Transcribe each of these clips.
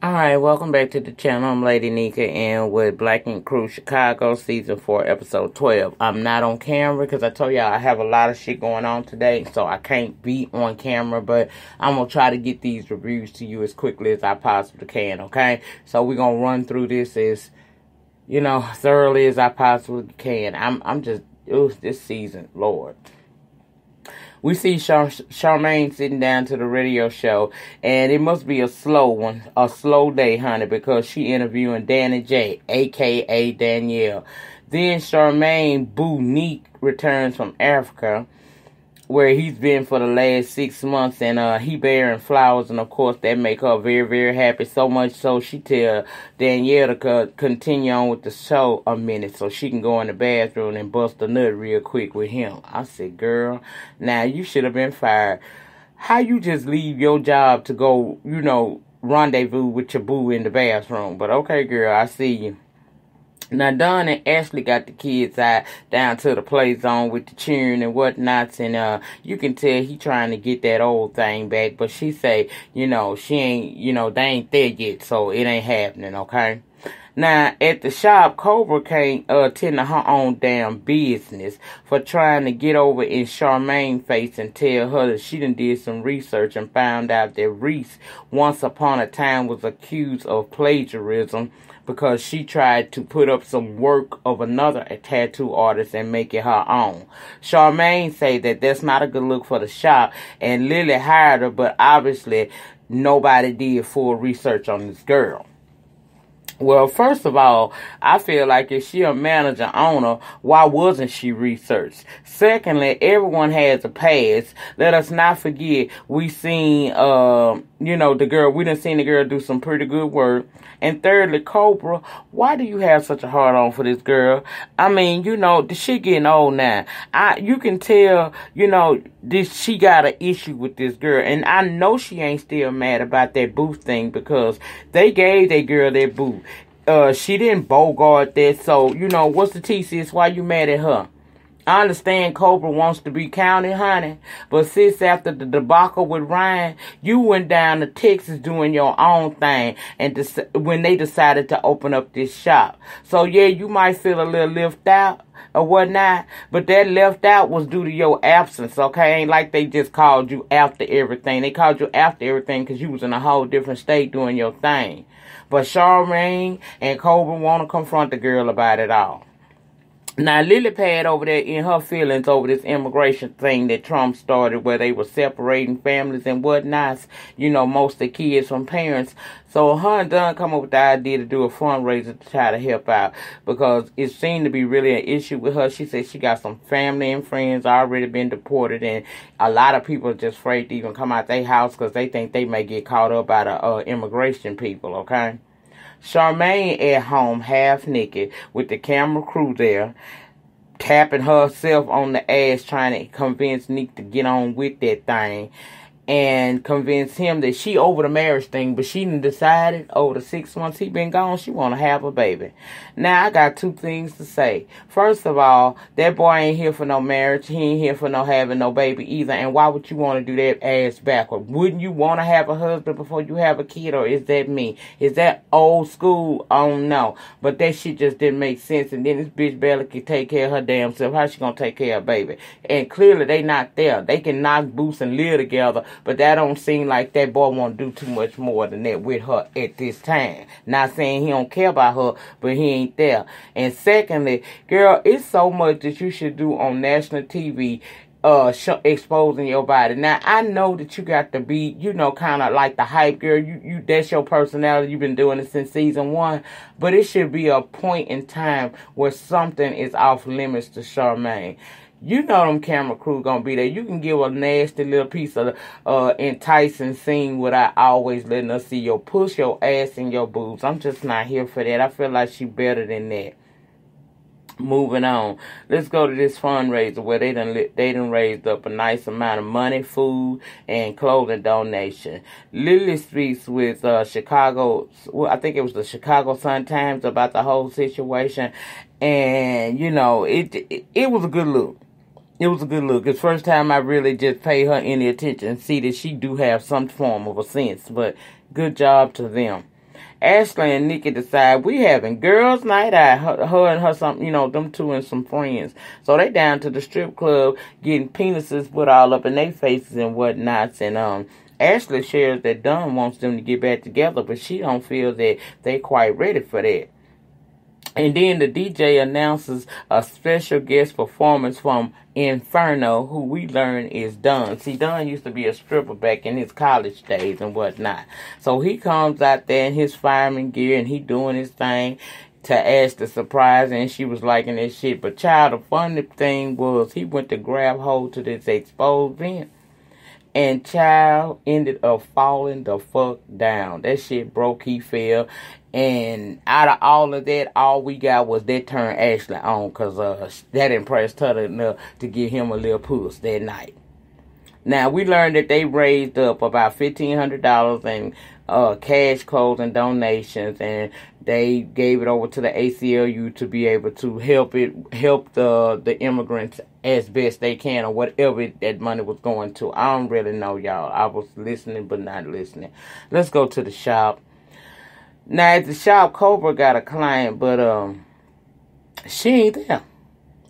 Alright, welcome back to the channel. I'm Lady Nika and with Black and Crew Chicago Season 4 Episode 12. I'm not on camera because I told y'all I have a lot of shit going on today, so I can't be on camera, but I'm going to try to get these reviews to you as quickly as I possibly can, okay? So we're going to run through this as, thoroughly as I possibly can. I'm just, this season, Lord. We see Charmaine sitting down to the radio show, and it must be a slow one, a slow day, honey, because she interviewing Danny J, a.k.a. Danielle. Then Charmaine Boo Neek returns from Africa, where he's been for the last 6 months, and he bearing flowers, and of course that make her very, very happy, so much so she tell Danielle to continue on with the show a minute so she can go in the bathroom and bust a nut real quick with him. I said, girl, now you should have been fired. How you just leave your job to go, rendezvous with your boo in the bathroom? But okay, girl, I see you. Now, Don and Ashley got the kids out down to the play zone with the cheering and whatnots, and you can tell he trying to get that old thing back, but she say, she ain't, they ain't there yet, so it ain't happening, okay? Now, at the shop, Cobra can't tend to her own damn business for trying to get over in Charmaine's face and tell her that she done did some research and found out that Reese once upon a time was accused of plagiarism because she tried to put up some work of another tattoo artist and make it her own. Charmaine say that that's not a good look for the shop, and Lily hired her, but obviously nobody did full research on this girl. Well, first of all, I feel like if she a manager owner, why wasn't she researched? Secondly, everyone has a past. Let us not forget we seen, the girl, we done seen the girl do some pretty good work. And thirdly, Cobra, why do you have such a hard on for this girl? I mean, the shit getting old now. You can tell, she got an issue with this girl. And I know she ain't still mad about that booth thing because they gave that girl that booth. She didn't bogart that, so, what's the tea, sis? Why you mad at her? I understand Cobra wants to be counted, honey, but sis, after the debacle with Ryan, you went down to Texas doing your own thing, and when they decided to open up this shop. So, yeah, you might feel a little left out or whatnot, but that left out was due to your absence, okay? Ain't like they just called you after everything. They called you after everything because you was in a whole different state doing your thing. But Charmaine and Cobra want to confront the girl about it all. Now, Lily Pad over there in her feelings over this immigration thing that Trump started where they were separating families and whatnots, most of the kids from parents. So her and Dunn come up with the idea to do a fundraiser to try to help out because it seemed to be really an issue with her. She said she got some family and friends already been deported, and a lot of people are just afraid to even come out their house because they think they may get caught up by the immigration people, okay? Charmaine at home, half naked, with the camera crew there, tapping herself on the ass, trying to convince Nick to get on with that thing, and convince him that she over the marriage thing, but she done decided over the 6 months he been gone, she want to have a baby. Now, I got two things to say. First of all, that boy ain't here for no marriage. He ain't here for no having no baby either, and why would you want to do that ass backward? Wouldn't you want to have a husband before you have a kid, or is that me? Is that old school? I don't know. But that shit just didn't make sense, and then this bitch barely can take care of her damn self. How she gonna take care of a baby? And clearly they not there. They can knock boots and live together, but that don't seem like that boy want to do too much more than that with her at this time. Not saying he don't care about her, but he ain't there. And secondly, girl, it's so much that you should do on national TV, exposing your body. Now, I know that you got to be, kind of like the hype girl. You that's your personality. You've been doing it since season 1. But it should be a point in time where something is off limits to Charmaine. Them camera crew gonna be there. You can give a nasty little piece of enticing scene without always letting us see your push, your ass, and your boobs. I'm just not here for that. I feel like she better than that. Moving on, let's go to this fundraiser where they done raised up a nice amount of money, food, and clothing donation. Lily speaks with Chicago, I think it was the Chicago Sun-Times about the whole situation, and it was a good look. It was a good look. It's the first time I really just pay her any attention and see that she do have some form of a sense. But good job to them. Ashley and Nikki decide we having girls' night out. Her and her some, them two and some friends. So they down to the strip club getting penises put all up in their faces and whatnots. And Ashley shares that Dunn wants them to get back together, but she don't feel that they quite ready for that. And then the DJ announces a special guest performance from Inferno, who we learn is Dunn. See, Dunn used to be a stripper back in his college days and whatnot. So he comes out there in his fireman gear and he doing his thing to Ash the surprise, and she was liking this shit. But child, the funny thing was he went to grab hold to this exposed vent. And child ended up falling the fuck down. That shit broke, he fell. And out of all of that, all we got was that turn Ashley on. Because that impressed her enough to give him a little puss that night. Now, we learned that they raised up about $1,500 in cash, clothes, and donations. And they gave it over to the ACLU to be able to help the immigrants as best they can, or whatever that money was going to. I don't really know, y'all. I was listening but not listening. Let's go to the shop. Now at the shop, Cobra got a client, but she ain't there.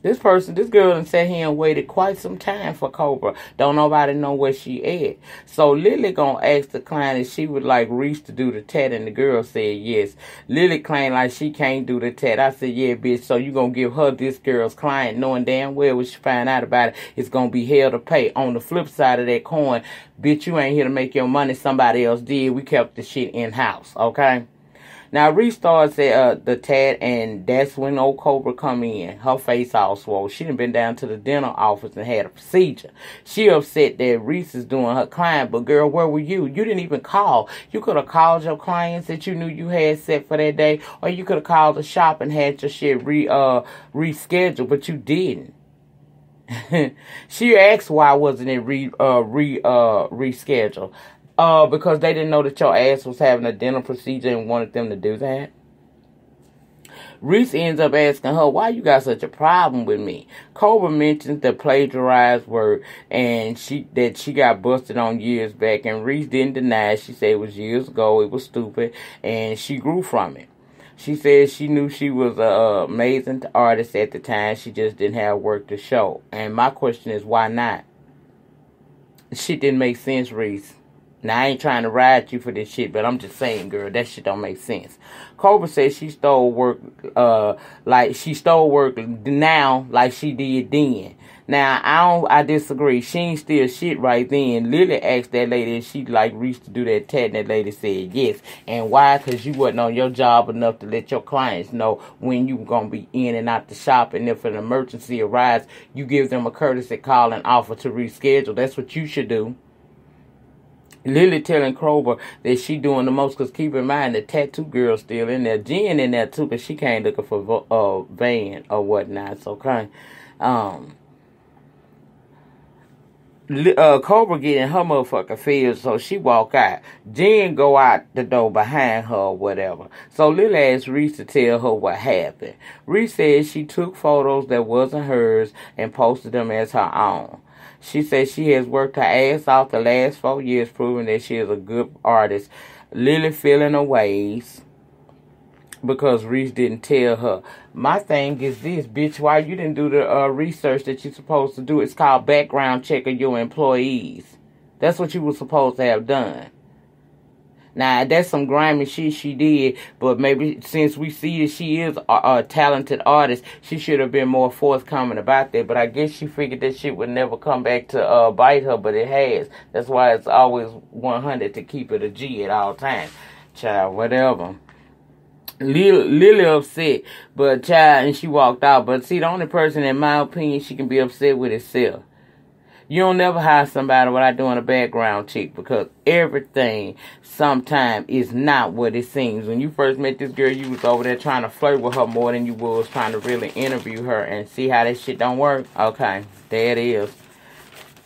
This girl done sat here and waited quite some time for Cobra. Don't nobody know where she at. So Lily gonna ask the client if she would like Reese to do the tat, and the girl said yes. Lily claimed like she can't do the tat. I said, yeah, bitch, so you gonna give her this girl's client, knowing damn well when she find out about it, it's gonna be hell to pay. On the flip side of that coin, bitch, you ain't here to make your money. Somebody else did. We kept the shit in-house, okay? Now, Reese starts at the tat, and that's when old Cobra come in. Her face all swole. She done been down to the dental office and had a procedure. She upset that Reese is doing her client, but girl, where were you? You didn't even call. You could have called your clients that you knew you had set for that day, or you could have called the shop and had your shit rescheduled, but you didn't. She asked why wasn't it rescheduled. Because they didn't know that your ass was having a dental procedure and wanted them to do that. Reese ends up asking her, why you got such a problem with me? Cobra mentions the plagiarized work and that she got busted on years back, and Reese didn't deny it. She said it was years ago, it was stupid, and she grew from it. She said she knew she was an amazing artist at the time, she just didn't have work to show. And my question is, why not? Shit didn't make sense, Reese. Now, I ain't trying to ride you for this shit, but I'm just saying, girl, that shit don't make sense. Cobra says she stole work, now like she did then. Now, I disagree. She ain't steal shit right then. Lily asked that lady if she'd like Reese to do that tat, and that lady said yes. And why? Because you wasn't on your job enough to let your clients know when you were going to be in and out the shop. And if an emergency arises, you give them a courtesy call and offer to reschedule. That's what you should do. Lily telling Cobra that she doing the most, because keep in mind the tattoo girl's still in there. Jen in there too, but she came looking for Van or whatnot. So, okay. Cobra get in her motherfucking field, so she walk out. Jen go out the door behind her or whatever. So Lily asked Reese to tell her what happened. Reese said she took photos that wasn't hers and posted them as her own. She says she has worked her ass off the last 4 years, proving that she is a good artist. Lily feeling her ways because Reese didn't tell her. My thing is this, bitch, why you didn't do the research that you're supposed to do? It's called background check of your employees. That's what you were supposed to have done. Now, that's some grimy shit she did, but maybe since we see that she is a talented artist, she should have been more forthcoming about that. But I guess she figured that shit would never come back to bite her, but it has. That's why it's always 100 to keep it a G at all times. Child, whatever. Lily upset, but child, and she walked out. But see, the only person, in my opinion, she can be upset with herself. You don't never hire somebody without doing a background check, because everything sometimes is not what it seems. When you first met this girl, you was over there trying to flirt with her more than you was trying to really interview her and see how that shit don't work. Okay, there it is.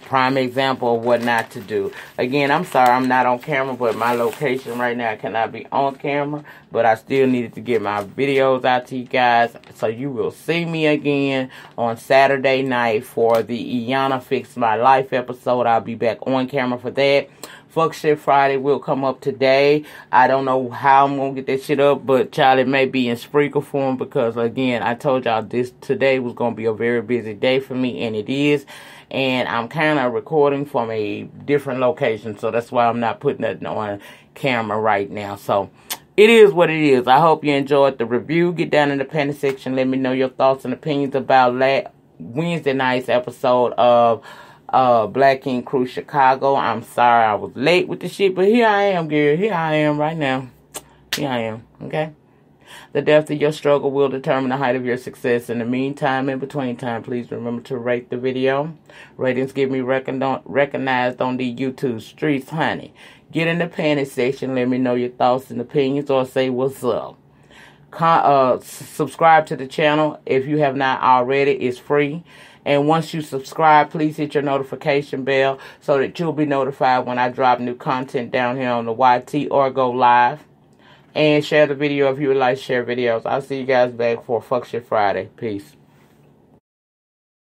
Prime example of what not to do. Again, I'm sorry I'm not on camera, but my location right now, I cannot be on camera. But I still needed to get my videos out to you guys. So you will see me again on Saturday night for the Iyanna Fix My Life episode. I'll be back on camera for that. Fuck Shit Friday will come up today. I don't know how I'm going to get that shit up, but child, it may be in Spreaker form because, again, I told y'all today was going to be a very busy day for me, and it is. And I'm kind of recording from a different location, so that's why I'm not putting that on camera right now. So it is what it is. I hope you enjoyed the review. Get down in the comment section. Let me know your thoughts and opinions about Wednesday night's episode of Black Ink Cruise Chicago. I'm sorry I was late with the shit, but here I am, girl. Here I am right now. Here I am, okay? The depth of your struggle will determine the height of your success. In the meantime, in between time, please remember to rate the video. Ratings get me recognized on the YouTube streets, honey. Get in the comment section. Let me know your thoughts and opinions or say what's up. Subscribe to the channel if you have not already. It's free. And once you subscribe, please hit your notification bell so that you'll be notified when I drop new content down here on the YT or go live. And share the video if you would like to share videos. I'll see you guys back for Fuck Shit Friday. Peace.